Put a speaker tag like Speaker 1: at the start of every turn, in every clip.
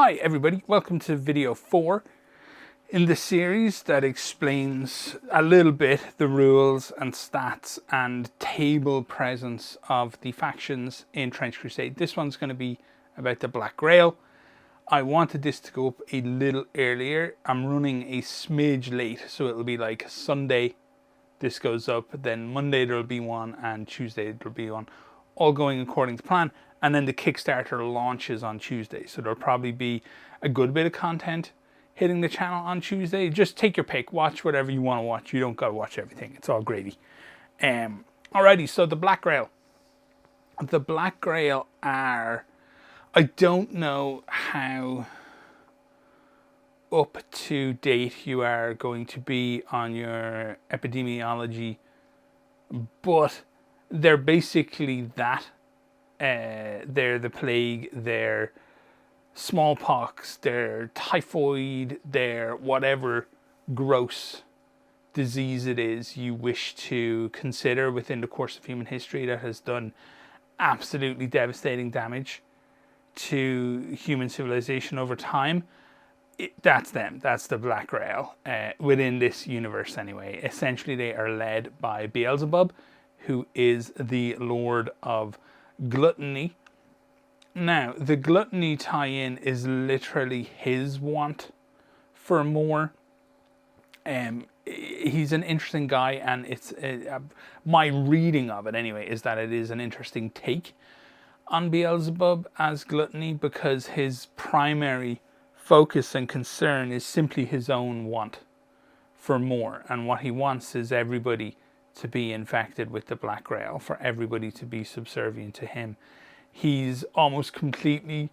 Speaker 1: Hi everybody, welcome to video 4 in the series that explains a little bit the rules and stats and table presence of the factions in Trench Crusade. This one's going to be about the Black Grail. I wanted this to go up a little earlier. I'm running a smidge late, so it'll be like Sunday this goes up, then Monday there'll be one, and Tuesday there'll be one, all going according to plan. And then the Kickstarter launches on Tuesday, so there'll probably be a good bit of content hitting the channel on Tuesday. Just take your pick, watch whatever you want to watch. You don't gotta watch everything, it's all gravy. Alrighty, so the Black Grail. The Black Grail are, I don't know how up to date you are going to be on your epidemiology, but they're basically that. They're the plague, they're smallpox, they're typhoid, they're whatever gross disease it is you wish to consider within the course of human history that has done absolutely devastating damage to human civilization over time. That's them. That's the Black Grail within this universe anyway. Essentially they are led by Beelzebub, who is the Lord of Gluttony. Now, the gluttony tie-in is literally his want for more. He's an interesting guy, and it's my reading of it anyway is that it is an interesting take on Beelzebub as gluttony, because his primary focus and concern is simply his own want for more, and what he wants is everybody to be infected with the Black Grail, for everybody to be subservient to him. He's almost completely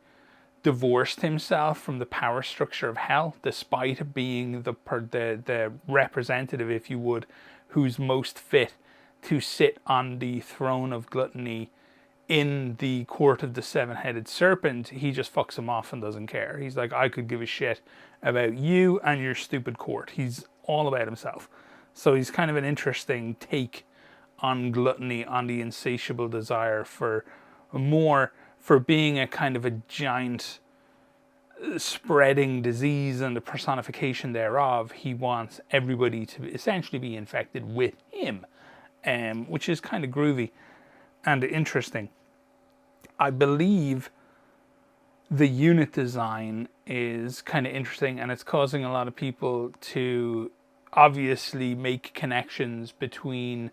Speaker 1: divorced himself from the power structure of hell, despite being the representative, if you would, who's most fit to sit on the throne of gluttony in the court of the seven-headed serpent. He just fucks him off and doesn't care. He's like, I could give a shit about you and your stupid court. He's all about himself. So he's kind of an interesting take on gluttony, on the insatiable desire for more, for being a kind of a giant spreading disease and the personification thereof. He wants everybody to essentially be infected with him, which is kind of groovy and interesting. I believe the unit design is kind of interesting, and it's causing a lot of people to obviously make connections between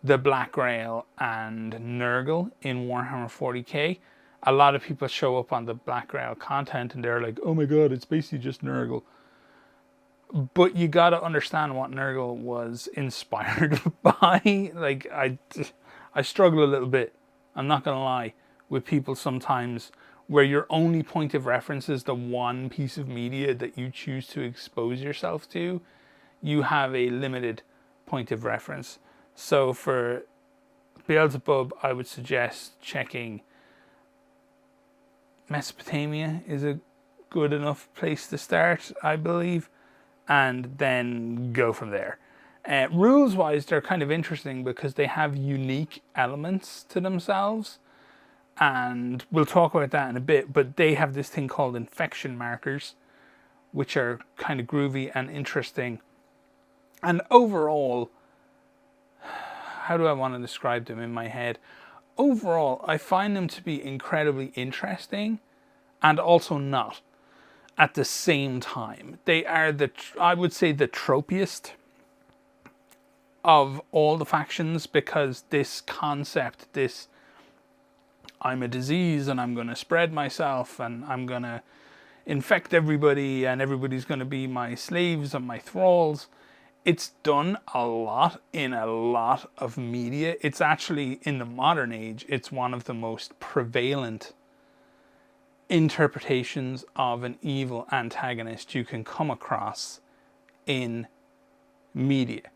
Speaker 1: the Black Grail and Nurgle in Warhammer 40k. A lot of people show up on the Black Grail content and they're like, oh my god, it's basically just Nurgle. But you gotta understand what Nurgle was inspired by. Like, I struggle a little bit, I'm not gonna lie, with people sometimes where your only point of reference is the one piece of media that you choose to expose yourself to. You have a limited point of reference. So for Beelzebub, I would suggest checking Mesopotamia is a good enough place to start, I believe, and then go from there. Rules-wise, they're kind of interesting because they have unique elements to themselves, and we'll talk about that in a bit, but they have this thing called infection markers, which are kind of groovy and interesting. And overall, how do I want to describe them in my head? Overall, I find them to be incredibly interesting and also not at the same time. They are I would say, the tropiest of all the factions, because this concept, this I'm a disease and I'm going to spread myself and I'm going to infect everybody and everybody's going to be my slaves and my thralls. It's done a lot in a lot of media. It's actually, in the modern age, it's one of the most prevalent interpretations of an evil antagonist you can come across in media.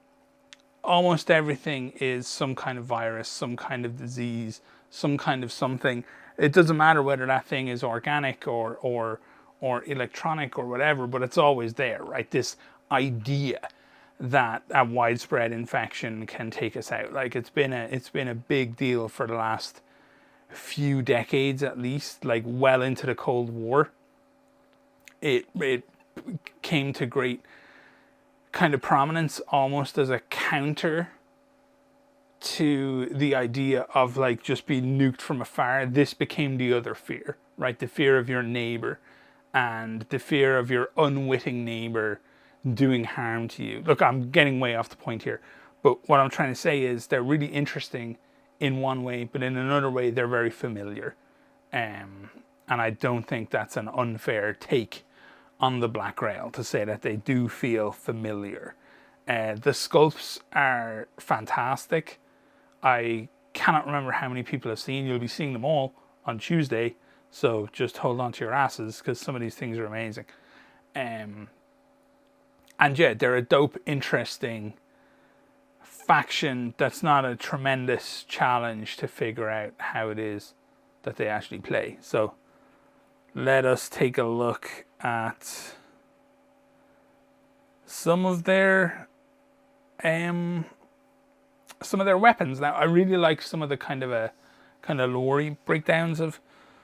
Speaker 1: Almost everything is some kind of virus, some kind of disease, some kind of something. It doesn't matter whether that thing is organic or electronic or whatever, but it's always there, right? This idea that a widespread infection can take us out. Like, it's been a big deal for the last few decades at least, like well into the Cold War. it came to great kind of prominence almost as a counter to the idea of like just being nuked from afar. This became the other fear, right? The fear of your neighbor and the fear of your unwitting neighbor doing harm to you. Look, I'm getting way off the point here, but what I'm trying to say is they're really interesting in one way, but in another way they're very familiar. And I don't think that's an unfair take on the Black Grail to say that they do feel familiar. The sculpts are fantastic. I cannot remember how many people have seen. You'll be seeing them all on Tuesday, so just hold on to your asses because some of these things are amazing. And yeah, they're a dope, interesting faction that's not a tremendous challenge to figure out how it is that they actually play. So let us take a look at some of their weapons. Now, I really like some of the kind of lore breakdowns of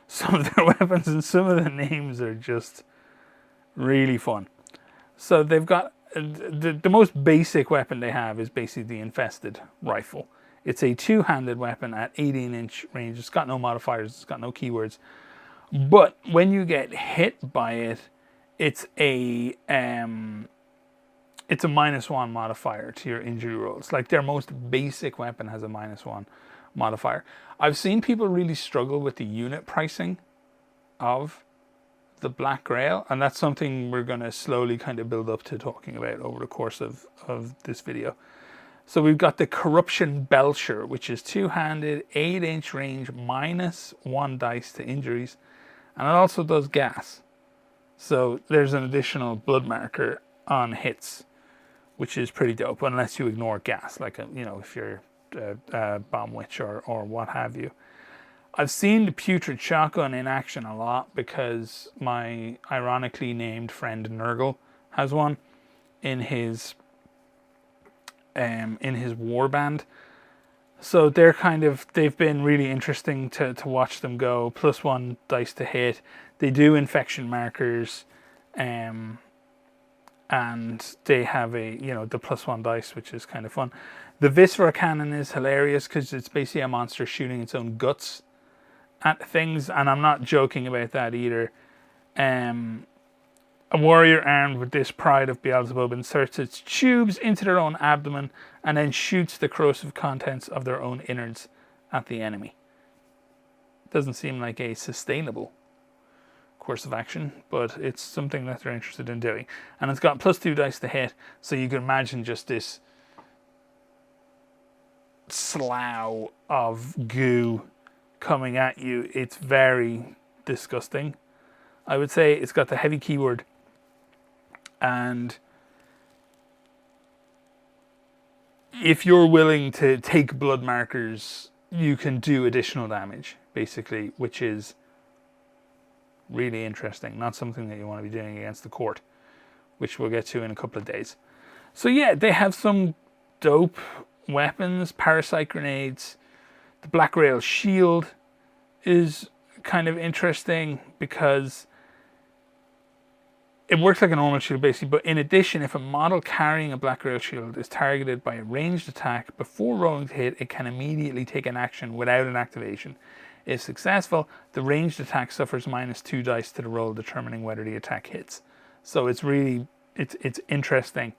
Speaker 1: some of their weapons, and some of the names are just really fun. So they've got the most basic weapon they have is basically the infested rifle. It's a two-handed weapon at 18-inch range. It's got no modifiers. It's got no keywords. But when you get hit by it, it's a -1 modifier to your injury rolls. Like their most basic weapon has a -1 modifier. I've seen people really struggle with the unit pricing of the Black Grail, and that's something we're going to slowly kind of build up to talking about over the course of this video. So we've got the Corruption Belcher, which is two-handed, 8-inch range, -1 dice to injuries, and it also does gas. So there's an additional blood marker on hits, which is pretty dope, unless you ignore gas, like if you're a bomb witch or what have you. I've seen the Putrid Shotgun in action a lot because my ironically named friend Nurgle has one in his warband. So they've been really interesting to watch them go. +1 dice to hit. They do infection markers, and they have the +1 dice, which is kind of fun. The Viscera Cannon is hilarious because it's basically a monster shooting its own guts at things, and I'm not joking about that either. A warrior armed with this Pride of Beelzebub inserts its tubes into their own abdomen and then shoots the corrosive contents of their own innards at the enemy. Doesn't seem like a sustainable course of action, but it's something that they're interested in doing. And it's got +2 dice to hit, so you can imagine just this slough of goo coming at you. It's very disgusting. I would say it's got the heavy keyword, and if you're willing to take blood markers, you can do additional damage, basically, which is really interesting. Not something that you want to be doing against the court, which we'll get to in a couple of days. So yeah, they have some dope weapons, parasite grenades. The Black Grail shield is kind of interesting because it works like a normal shield basically, but in addition, if a model carrying a Black Grail shield is targeted by a ranged attack before rolling to hit, it can immediately take an action without an activation. If successful, the ranged attack suffers -2 dice to the roll, determining whether the attack hits. So it's really, it's interesting.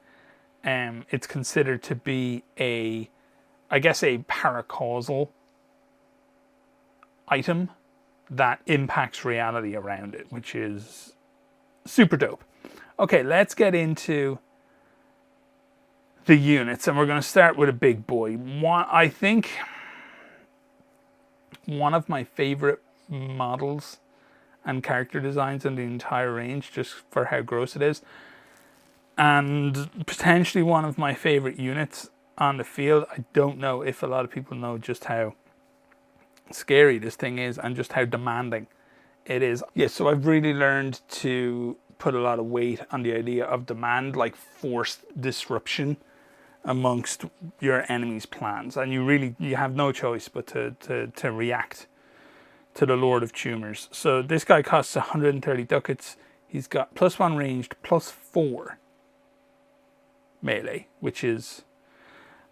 Speaker 1: It's considered to be a paracausal item that impacts reality around it, which is super dope. Okay, let's get into the units, and we're going to start with a big boy. I think one of my favorite models and character designs in the entire range, just for how gross it is, and potentially one of my favorite units on the field. I don't know if a lot of people know just how scary this thing is and just how demanding it is. Yeah, so I've really learned to put a lot of weight on the idea of demand, like forced disruption amongst your enemy's plans, and you have no choice but to react to the Lord of Tumors. So this guy costs 130 ducats. He's got +1 ranged, +4 melee, which is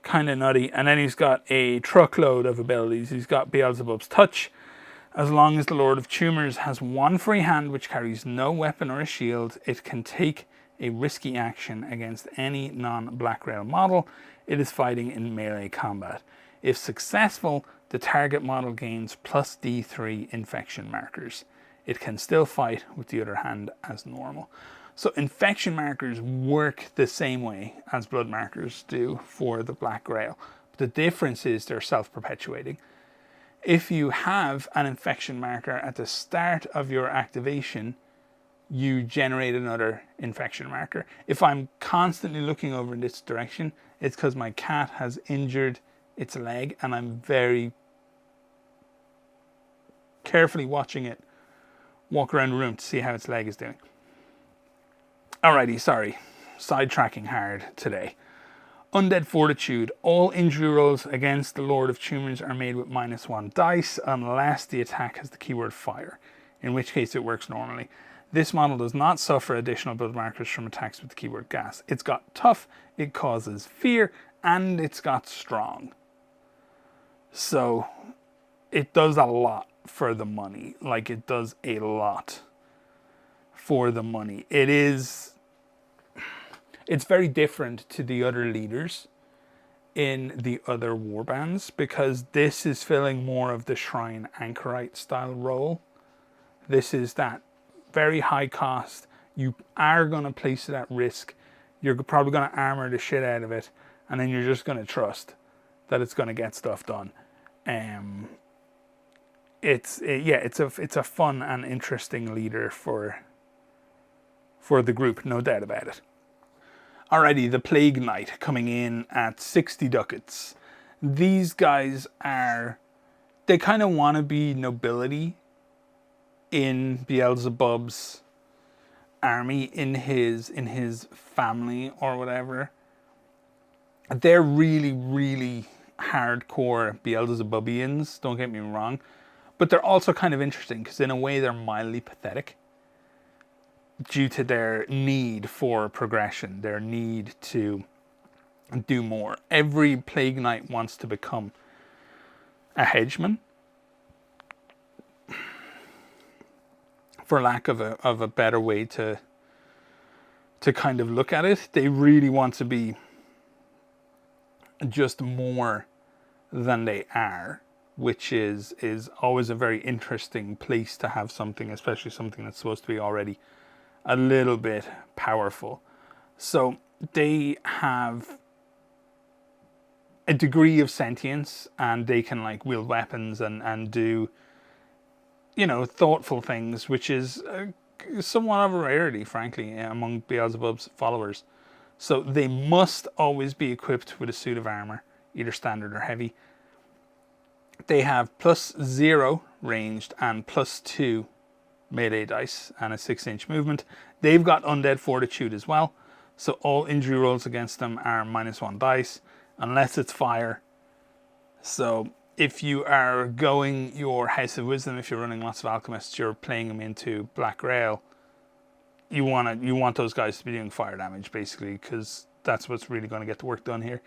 Speaker 1: kind of nutty. And then he's got a truckload of abilities. He's got Beelzebub's Touch. As long as the Lord of Tumors has 1 free hand which carries no weapon or a shield, it can take a risky action against any non-Black Grail model it is fighting in melee combat. If successful, the target model gains +D3 infection markers. It can still fight with the other hand as normal. So infection markers work the same way as blood markers do for the Black Grail. The difference is they're self-perpetuating. If you have an infection marker at the start of your activation, you generate another infection marker. If I'm constantly looking over in this direction, it's because my cat has injured its leg and I'm very carefully watching it walk around the room to see how its leg is doing. Alrighty, sorry, sidetracking hard today. Undead Fortitude. All injury rolls against the Lord of Tumors are made with -1 dice unless the attack has the keyword fire, in which case it works normally. This model does not suffer additional blood markers from attacks with the keyword gas. It's got tough, it causes fear, and it's got strong. So it does a lot for the money. Like, it does a lot for the money. It's very different to the other leaders in the other warbands because this is filling more of the Shrine Anchorite style role. This is that very high cost. You are going to place it at risk. You're probably going to armor the shit out of it, and then you're just going to trust that it's going to get stuff done. It's a fun and interesting leader for the group, no doubt about it. Alrighty, the Plague Knight coming in at 60 ducats. These guys they kind of want to be nobility in Beelzebub's army, in his family or whatever. They're really, really hardcore Beelzebubians, don't get me wrong. But they're also kind of interesting because in a way they're mildly pathetic due to their need for progression, their need to do more. Every Plague Knight wants to become a hegeman, for lack of a better way to kind of look at it. They really want to be just more than they are, which is always a very interesting place to have something, especially something that's supposed to be already a little bit powerful. So they have a degree of sentience and they can like wield weapons and do, thoughtful things, which is somewhat of a rarity, frankly, among Beelzebub's followers. So they must always be equipped with a suit of armor, either standard or heavy. They have +0 ranged and +2 melee dice and a 6-inch movement. They've got Undead Fortitude as well. So all injury rolls against them are -1 dice, unless it's fire. So if you are going your House of Wisdom, if you're running lots of alchemists, you're playing them into Black Grail, you want those guys to be doing fire damage, basically, because that's what's really going to get the work done here.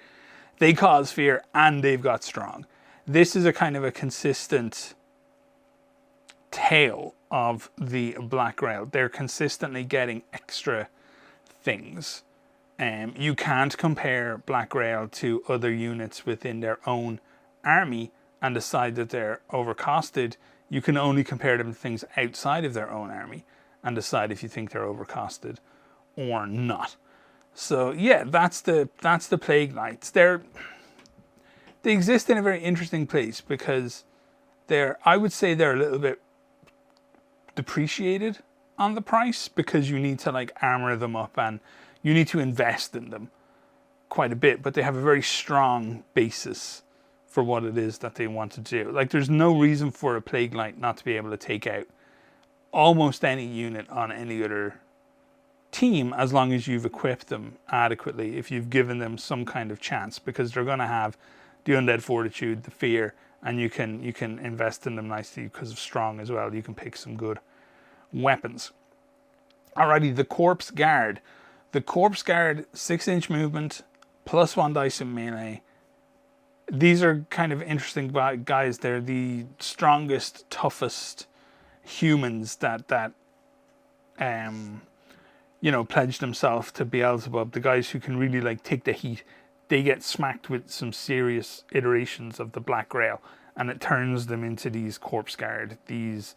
Speaker 1: They cause fear and they've got strong. This is a kind of a consistent tale of the Black Grail. They're consistently getting extra things. You can't compare Black Grail to other units within their own army and decide that they're overcosted. You can only compare them to things outside of their own army and decide if you think they're overcosted or not. So yeah, that's the Plague Knights. They exist in a very interesting place because I would say they're a little bit depreciated on the price because you need to like armor them up and you need to invest in them quite a bit, but they have a very strong basis for what it is that they want to do. Like, there's no reason for a Plague Knight not to be able to take out almost any unit on any other team as long as you've equipped them adequately, if you've given them some kind of chance, because they're going to have the Undead Fortitude, the fear, and you can invest in them nicely because of strong as well. You can pick some good weapons. Alrighty, the Corpse Guard. The Corpse Guard, 6-inch movement, +1 dice in melee. These are kind of interesting guys. They're the strongest, toughest humans that pledged themselves to Beelzebub. The guys who can really like take the heat. They get smacked with some serious iterations of the Black Grail, and it turns them into these Corpse Guard, these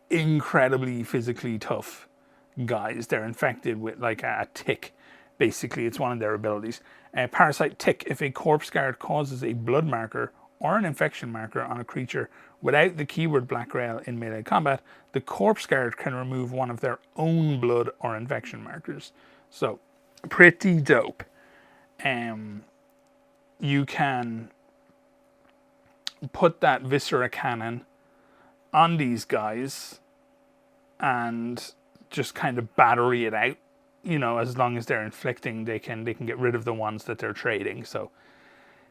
Speaker 1: incredibly physically tough guys. They're infected with like a tick. Basically, it's one of their abilities. Parasite Tick. If a Corpse Guard causes a blood marker or an infection marker on a creature without the keyword Black Grail in melee combat, the Corpse Guard can remove one of their own blood or infection markers. So, pretty dope. You can put that Viscera Cannon on these guys and just kind of battery it out. As long as they're inflicting, they can get rid of the ones that they're trading. So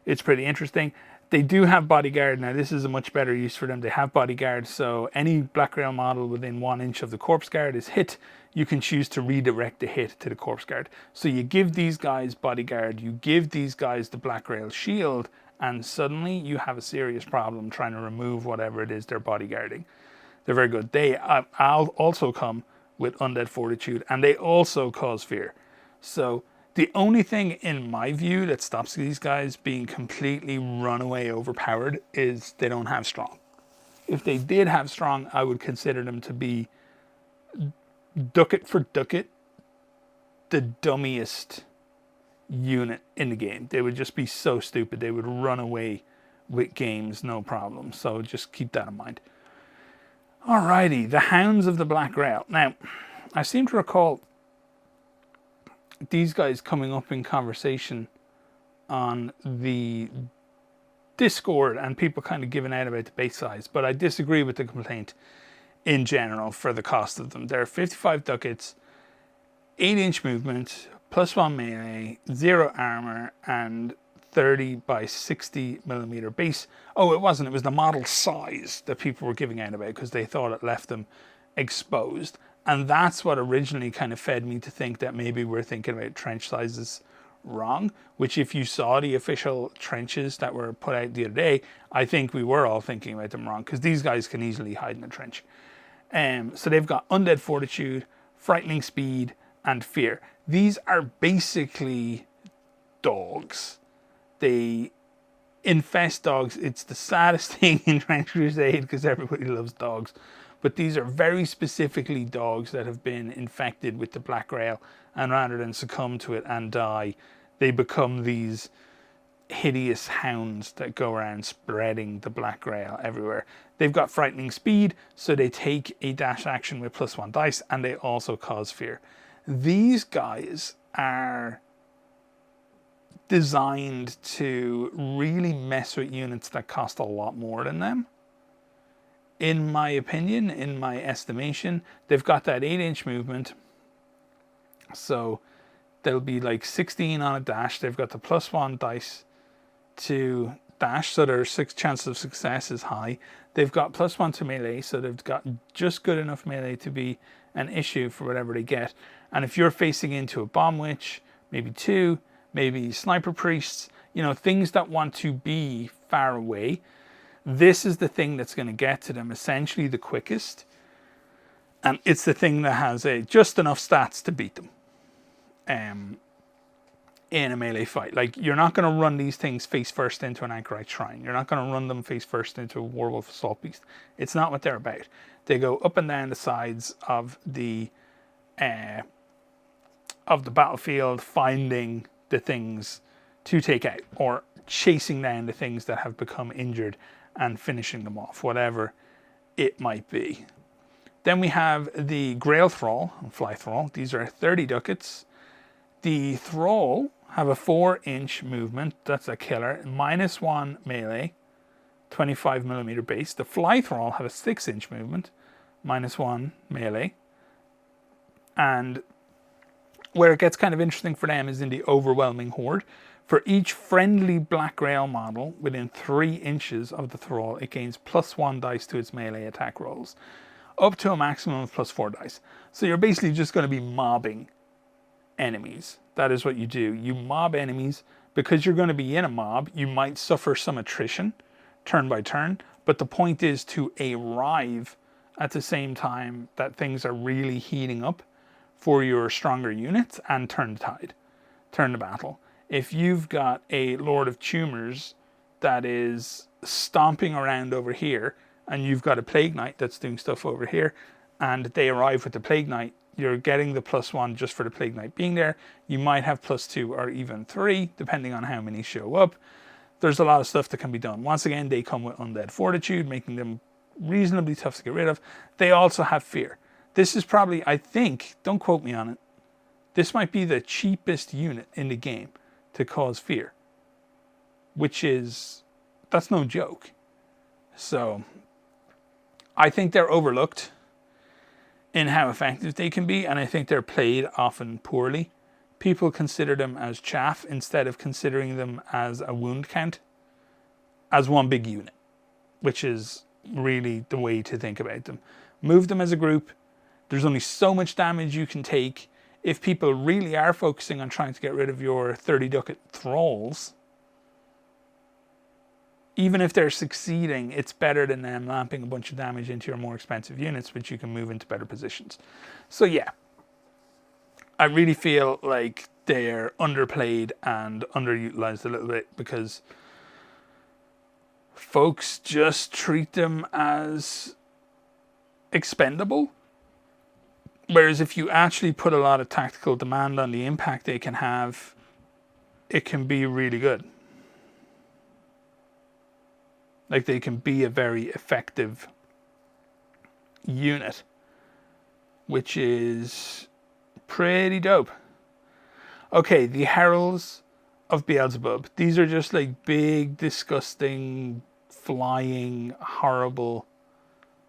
Speaker 1: it's pretty interesting. They do have Bodyguard. Now this is a much better use for them. They have Bodyguard, so any Black Grail model within 1 inch of the Corpse Guard is hit. You can choose to redirect the hit to the Corpse Guard. So you give these guys Bodyguard, you give these guys the Black Grail shield, and suddenly you have a serious problem trying to remove whatever it is they're bodyguarding. They're very good. They also come with Undead Fortitude, and they also cause fear. So the only thing in my view that stops these guys being completely runaway overpowered is they don't have strong. If they did have strong, I would consider them to be, ducat for ducat, the dummiest unit in the game. They would just be so stupid. They would run away with games, no problem. So just keep that in mind. Alrighty, the Hounds of the Black Grail. Now, I seem to recall these guys coming up in conversation on the Discord and people kind of giving out about the base size, but I disagree with the complaint in general for the cost of them. They're 55 ducats, 8-inch movement, +1 melee, 0 armor, and 30 by 60 millimeter base. Oh, it wasn't. It was the model size that people were giving out about because they thought it left them exposed. And that's what originally kind of fed me to think that maybe we're thinking about trench sizes wrong, which if you saw the official trenches that were put out the other day, I think we were all thinking about them wrong because these guys can easily hide in a trench. So they've got Undead Fortitude, Frightening Speed, and Fear. These are basically dogs. They infest dogs. It's the saddest thing in Trench Crusade because everybody loves dogs. But these are very specifically dogs that have been infected with the Black Grail, and rather than succumb to it and die, they become these hideous hounds that go around spreading the Black Grail everywhere. They've got Frightening Speed, so they take a dash action with +1 dice, and they also cause fear. These guys are designed to really mess with units that cost a lot more than them. In my opinion, in my estimation, they've got that 8-inch movement. So they'll be like 16 on a dash. They've got the +1 dice to dash, so their chance of success is high. They've got +1 to melee, so they've got just good enough melee to be an issue for whatever they get. And if you're facing into a Bomb Witch, maybe 2, maybe Sniper Priests, things that want to be far away, this is the thing that's going to get to them essentially the quickest. And it's the thing that has just enough stats to beat them in a melee fight. Like, you're not going to run these things face first into an Anchorite Shrine. You're not going to run them face first into a Werewolf Assault Beast. It's not what they're about. They go up and down the sides of the battlefield, finding the things to take out, or chasing down the things that have become injured and finishing them off, whatever it might be. Then we have the Grail Thrall and Fly Thrall. These are 30 ducats. The Thrall have a 4-inch movement. That's a killer. -1 melee, 25 millimeter base. The Fly Thrall have a 6-inch movement, -1 melee. And where it gets kind of interesting for them is in the Overwhelming Horde. For each friendly Black Grail model within 3 inches of the Thrall, it gains +1 dice to its melee attack rolls. up to a maximum of +4 dice. So you're basically just going to be mobbing enemies. That is what you do. You mob enemies. Because you're going to be in a mob, you might suffer some attrition turn by turn, but the point is to arrive at the same time that things are really heating up for your stronger units and turn the tide, turn the battle. If you've got a Lord of Tumors that is stomping around over here, and you've got a Plague Knight that's doing stuff over here, and they arrive with the Plague Knight, you're getting the +1 just for the Plague Knight being there. You might have +2 or even 3, depending on how many show up. There's a lot of stuff that can be done. Once again, they come with Undead Fortitude, making them reasonably tough to get rid of. They also have Fear. This is probably, I think, don't quote me on it, this might be the cheapest unit in the game to cause Fear. Which is, that's no joke. So, I think they're overlooked in how effective they can be, and I think they're played often poorly. People consider them as chaff instead of considering them as a wound count, as one big unit, which is really the way to think about them. Move them as a group. There's only so much damage you can take. If people really are focusing on trying to get rid of your 30 ducat thralls, even if they're succeeding, it's better than them lamping a bunch of damage into your more expensive units, which you can move into better positions. So yeah, I really feel like they're underplayed and underutilized a little bit because folks just treat them as expendable. Whereas if you actually put a lot of tactical demand on the impact they can have, it can be really good. Like, they can be a very effective unit, which is pretty dope. Okay, the Heralds of Beelzebub. These are just like big, disgusting, flying, horrible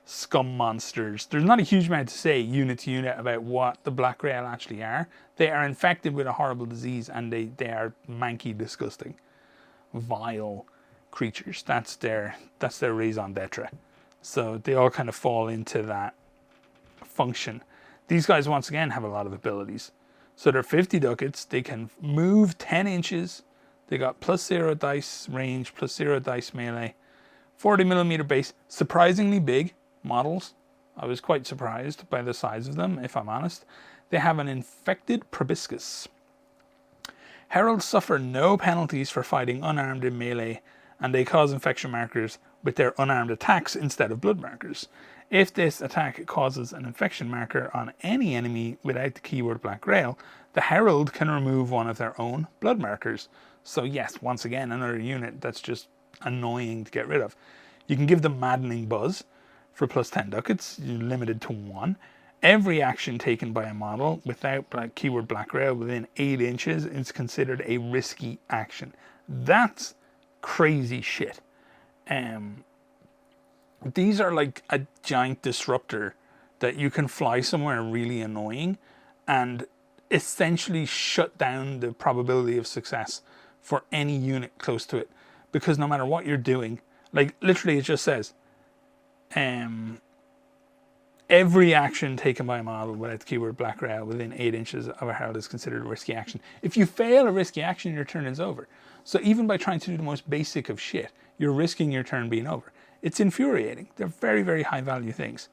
Speaker 1: scum monsters. There's not a huge amount to say unit to unit about what the Black Grail actually are. They are infected with a horrible disease, and they are manky, disgusting, vile creatures. That's their raison d'etre. So they all kind of fall into that function. These guys, once again, have a lot of abilities. So they're 50 ducats. They can move 10 inches. They got +0 dice range, +0 dice melee, 40mm base. Surprisingly big models. I was quite surprised by the size of them, if I'm honest. They have an infected proboscis. Heralds suffer no penalties for fighting unarmed in melee, and they cause infection markers with their unarmed attacks instead of blood markers. If this attack causes an infection marker on any enemy without the keyword Black Grail, the Herald can remove one of their own blood markers. So yes, once again, another unit that's just annoying to get rid of. You can give them Maddening Buzz for +10 ducats, you're limited to 1. Every action taken by a model without keyword Black Grail within 8 inches is considered a risky action. That's crazy shit. These are like a giant disruptor that you can fly somewhere really annoying and essentially shut down the probability of success for any unit close to it. Because no matter what you're doing, like literally it just says, every action taken by a model without the keyword Black Grail within 8 inches of a herald is considered a risky action. If you fail a risky action, your turn is over. So even by trying to do the most basic of shit, you're risking your turn being over. It's infuriating. They're very, very high value things.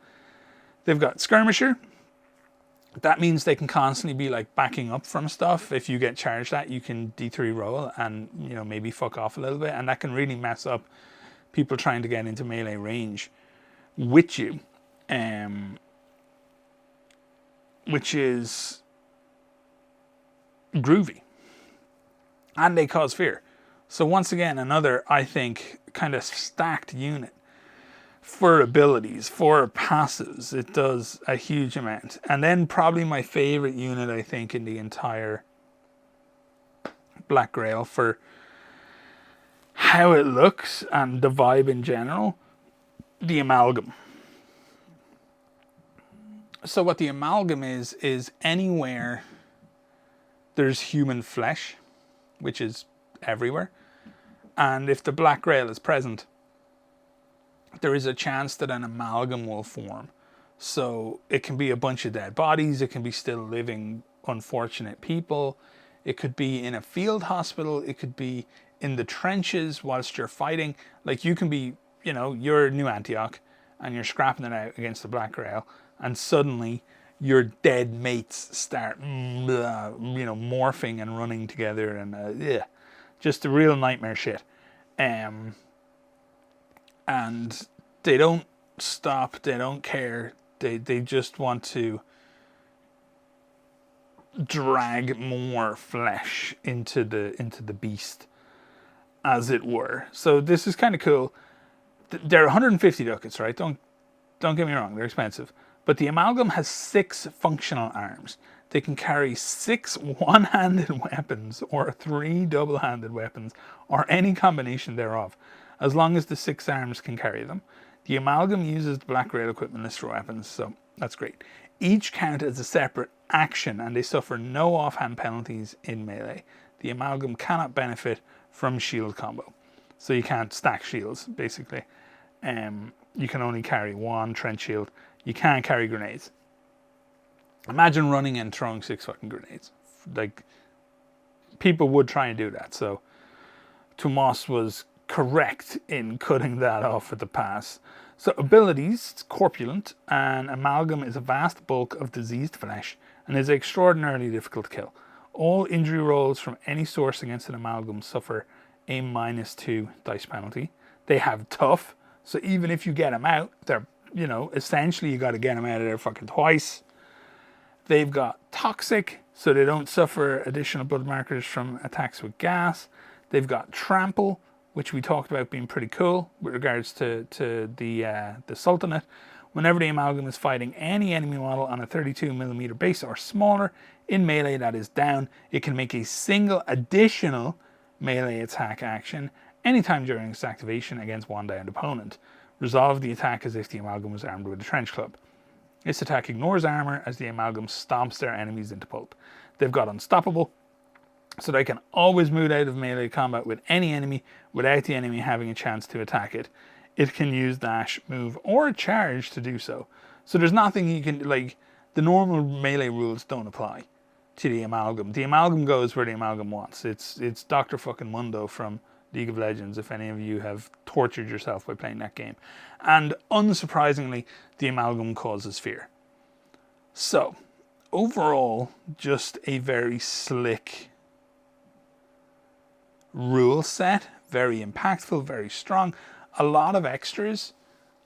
Speaker 1: They've got Skirmisher. That means they can constantly be like backing up from stuff. If you get charged at, you can D3 roll and, you know, maybe fuck off a little bit. And that can really mess up people trying to get into melee range with you. Which is groovy. And they cause fear. So once again, another, I think, kind of stacked unit for abilities, for passives. It does a huge amount. And then probably my favorite unit, I think, in the entire Black Grail for how it looks and the vibe in general, the Amalgam. So what the Amalgam is anywhere there's human flesh, which is everywhere. And if the Black Grail is present, there is a chance that an amalgam will form. So it can be a bunch of dead bodies. It can be still living, unfortunate people. It could be in a field hospital. It could be in the trenches whilst you're fighting. Like you can be, you're New Antioch and you're scrapping it out against the Black Grail, and suddenly your dead mates start, morphing and running together, and just a real nightmare shit. And they don't stop. They don't care. They just want to drag more flesh into the beast, as it were. So this is kind of cool. They're 150 ducats, right? Don't get me wrong, they're expensive. But the amalgam has 6 functional arms. They can carry 6 one-handed weapons or 3 double-handed weapons, or any combination thereof, as long as the 6 arms can carry them. The amalgam uses the Black Grail equipment list for weapons, so that's great. Each count as a separate action, and they suffer no offhand penalties in melee. The amalgam cannot benefit from shield combo, so you can't stack shields, basically. You can only carry 1 trench shield. You can't carry grenades. Imagine running and throwing 6 fucking grenades. Like, people would try and do that, so Tuomas was correct in cutting that off at the pass. So abilities, corpulent, and amalgam is a vast bulk of diseased flesh and is extraordinarily difficult to kill. All injury rolls from any source against an amalgam suffer a -2 dice penalty. They have tough, so even if you get them out, they're, essentially you got to get them out of there fucking twice. They've got toxic, so they don't suffer additional blood markers from attacks with gas. They've got trample, which we talked about being pretty cool with regards to the Sultanate. Whenever the amalgam is fighting any enemy model on a 32mm base or smaller in melee that is down, it can make a single additional melee attack action anytime during its activation against one downed opponent. Resolve the attack as if the amalgam was armed with a trench club. This attack ignores armor as the amalgam stomps their enemies into pulp. They've got unstoppable, so they can always move out of melee combat with any enemy without the enemy having a chance to attack it. It can use dash, move, or charge to do so. So there's nothing you can, the normal melee rules don't apply to the amalgam. The amalgam goes where the amalgam wants. It's Dr. fucking Mundo from League of Legends, if any of you have tortured yourself by playing that game. And unsurprisingly, the amalgam causes fear. So, overall, just a very slick rule set, very impactful, very strong. A lot of extras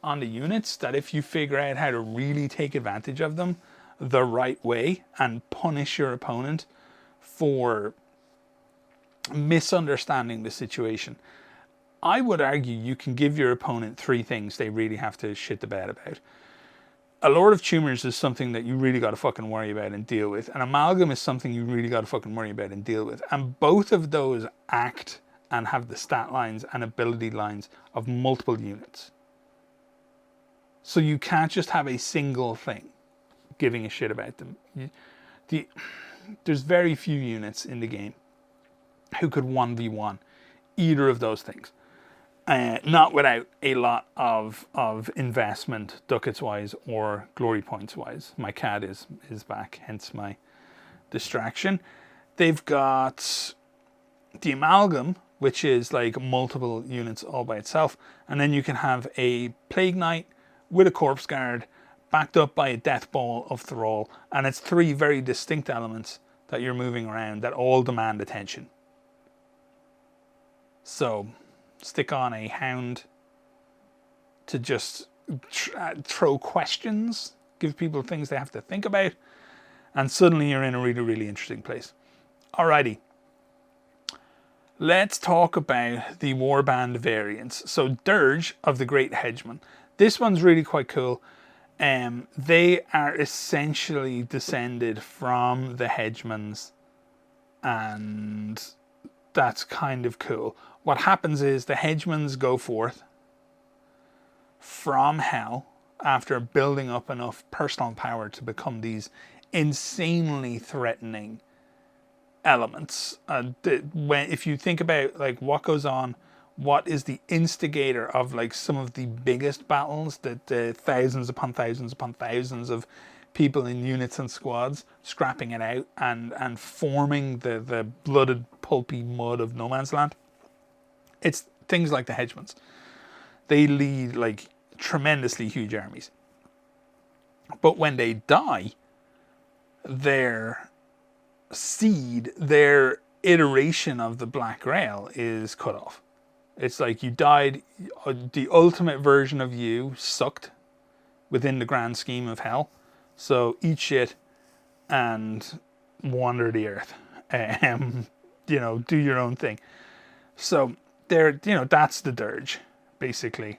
Speaker 1: on the units that if you figure out how to really take advantage of them the right way and punish your opponent for misunderstanding the situation, I would argue you can give your opponent 3 things they really have to shit the bed about. A Lord of Tumors is something that you really got to fucking worry about and deal with. An amalgam is something you really got to fucking worry about and deal with. And both of those act and have the stat lines and ability lines of multiple units. So you can't just have a single thing giving a shit about them. There's very few units in the game who could 1v1 either of those things. Not without a lot of investment, ducats wise or glory points wise. My cat is back, hence my distraction. They've got the amalgam, which is like multiple units all by itself, and then you can have a plague knight with a corpse guard backed up by a death ball of thrall, and it's 3 very distinct elements that you're moving around that all demand attention. So stick on a hound to just throw questions, give people things they have to think about, and suddenly you're in a really, really interesting place. Alrighty. Let's talk about the warband variants. So Dirge of the Great Hedgeman. This one's really quite cool. They are essentially descended from the Hedgemans, and that's kind of cool. What happens is the Hedgemans go forth from hell after building up enough personal power to become these insanely threatening elements. If you think about like what goes on what is the instigator of like some of the biggest battles, that thousands upon thousands upon thousands of people in units and squads scrapping it out and forming the blooded, pulpy mud of no man's land. It's things like the Hedgemans. They lead like tremendously huge armies. But when they die, their seed, their iteration of the Black Grail is cut off. It's like you died, the ultimate version of you sucked within the grand scheme of hell. So eat shit and wander the earth. Do your own thing. So that's the dirge, basically.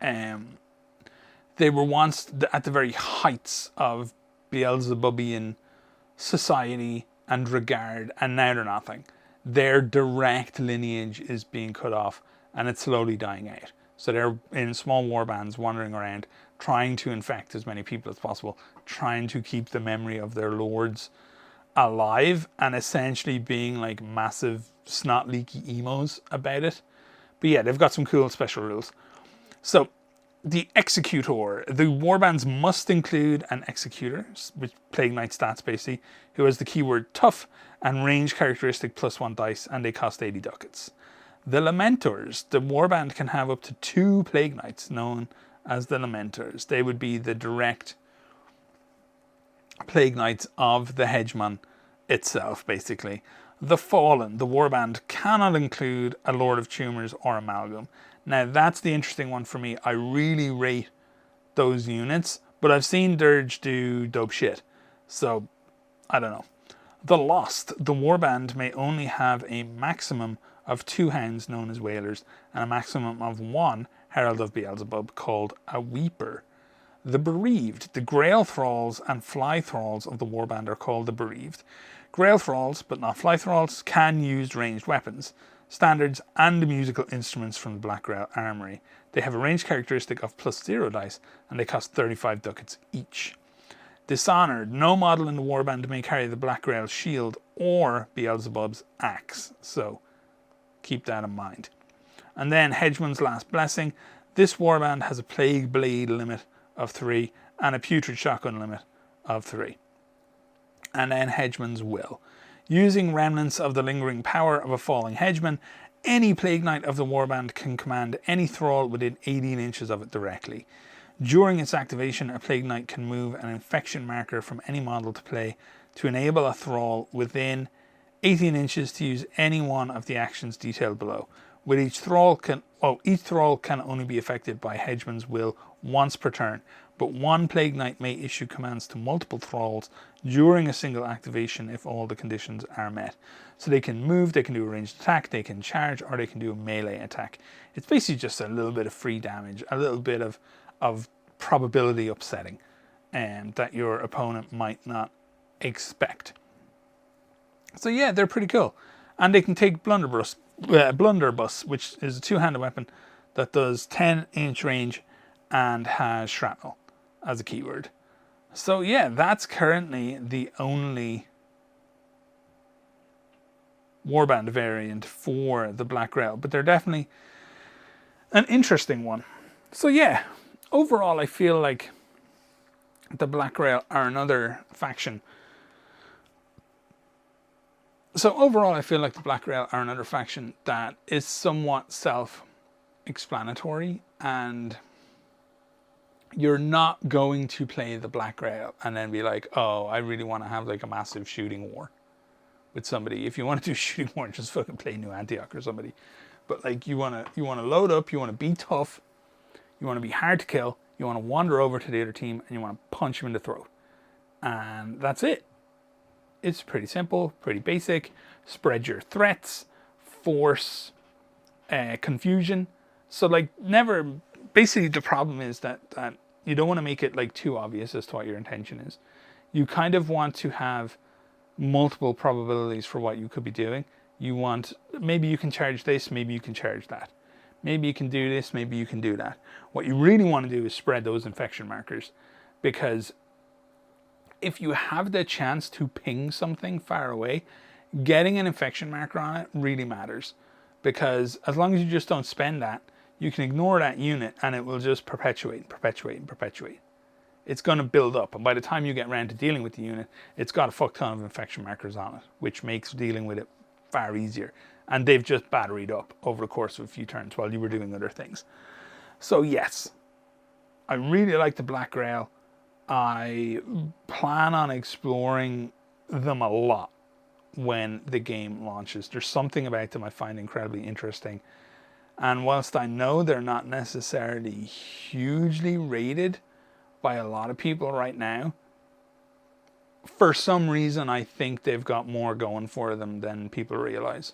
Speaker 1: They were once at the very heights of Beelzebubian society and regard, and now they're nothing. Their direct lineage is being cut off, and it's slowly dying out. So they're in small war bands wandering around, trying to infect as many people as possible, trying to keep the memory of their lords alive, and essentially being like massive snot leaky emos about it. But yeah, they've got some cool special rules. So the Executor. The warbands must include an Executor, which Plague Knight stats basically, who has the keyword tough and range characteristic +1 dice, and they cost 80 ducats. The Lamentors. The warband can have up to 2 Plague Knights, known as the Lamentors. They would be the direct Plague Knights of the Hedgeman itself, basically. The Fallen. The warband cannot include a Lord of Tumors or Amalgam. Now, that's the interesting one for me. I really rate those units, but I've seen Dirge do dope shit. So, I don't know. The Lost. The warband may only have a maximum of 2 hounds known as Wailers and a maximum of 1 Herald of Beelzebub called a Weeper. The Bereaved. The Grail Thralls and Fly Thralls of the warband are called the Bereaved. Grail Thralls, but not Fly Thralls, can use ranged weapons, standards, and musical instruments from the Black Grail Armory. They have a range characteristic of +0 dice, and they cost 35 ducats each. Dishonored. No model in the warband may carry the Black Grail shield or Beelzebub's axe, so keep that in mind. And then Hedgeman's Last Blessing. This warband has a Plague Blade limit of 3 and a Putrid Shotgun limit of 3. And then Hedgeman's Will. Using remnants of the lingering power of a falling Hedgeman, any Plague Knight of the warband can command any thrall within 18 inches of it directly. During its activation, a Plague Knight can move an infection marker from any model to play to enable a thrall within 18 inches to use any one of the actions detailed below. With each thrall can only be affected by Hedgeman's Will once per turn, but one Plague Knight may issue commands to multiple thralls during a single activation if all the conditions are met. So they can move, they can do a ranged attack, they can charge, or they can do a melee attack. It's basically just a little bit of free damage, a little bit of probability upsetting that your opponent might not expect. So yeah, they're pretty cool. And they can take Blunderbuss, which is a 2-handed weapon that does 10-inch range and has shrapnel as a keyword. So yeah, that's currently the only warband variant for the Black Grail, but they're definitely an interesting one. So yeah, overall I feel like the Black Grail are another faction. That is somewhat self-explanatory, and you're not going to play the Black Grail and then be like, oh, I really want to have like a massive shooting war with somebody. If you want to do a shooting war, just fucking play New Antioch or somebody. But like you want to load up, you want to be tough, you want to be hard to kill, you want to wander over to the other team and you want to punch them in the throat. And that's it. It's pretty simple, pretty basic. Spread your threats, force confusion. So like never, basically the problem is that you don't want to make it like too obvious as to what your intention is. You kind of want to have multiple probabilities for what you could be doing. You want, maybe you can charge this, maybe you can charge that. Maybe you can do this, maybe you can do that. What you really want to do is spread those infection markers, because if you have the chance to ping something far away, getting an infection marker on it really matters, because as long as you just don't spend that, you can ignore that unit and it will just perpetuate and perpetuate and perpetuate. It's going to build up, and by the time you get around to dealing with the unit, it's got a fuck ton of infection markers on it, which makes dealing with it far easier. And they've just batteried up over the course of a few turns while you were doing other things. So yes, I really like the Black Grail. I plan on exploring them a lot when the game launches. There's something about them I find incredibly interesting. And whilst I know they're not necessarily hugely rated by a lot of people right now, for some reason I think they've got more going for them than people realize.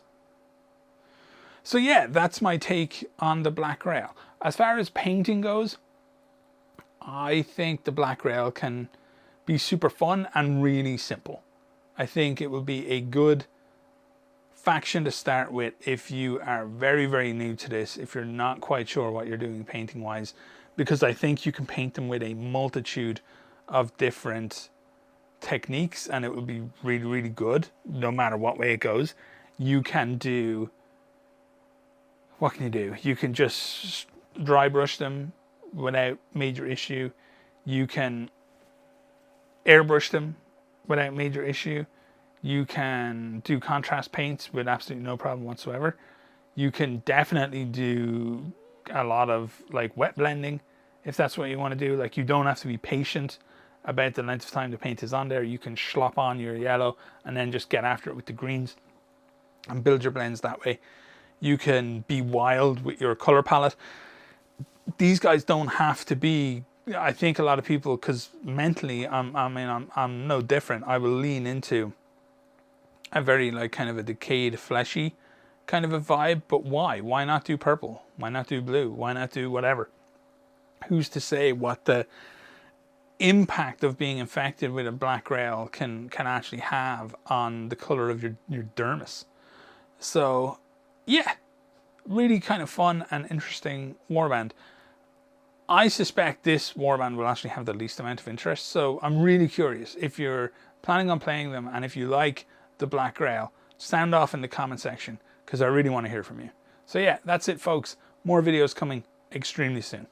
Speaker 1: So yeah, that's my take on the Black Grail. As far as painting goes, I think the Black Grail can be super fun and really simple. I think it will be a good faction to start with if you are very, very new to this, if you're not quite sure what you're doing painting wise, because I think you can paint them with a multitude of different techniques and it will be really, really good no matter what way it goes. You can do, what can you do? You can just dry brush them without major issue. You can airbrush them without major issue. You can do contrast paints with absolutely no problem whatsoever. You can definitely do a lot of like wet blending if that's what you want to do. Like, you don't have to be patient about the length of time the paint is on there. You can slop on your yellow and then just get after it with the greens and build your blends that way. You can be wild with your color palette. These guys don't have to be, I think a lot of people, because mentally I'm no different. I will lean into a very like kind of a decayed, fleshy kind of a vibe. But why not do purple? Why not do blue? Why not do whatever? Who's to say what the impact of being infected with a Black Grail can actually have on the color of your dermis? So yeah, really kind of fun and interesting warband. I suspect this warband will actually have the least amount of interest, so I'm really curious if you're planning on playing them and if you like the Black Grail, sound off in the comment section because I really want to hear from you. So yeah, that's it folks. More videos coming extremely soon.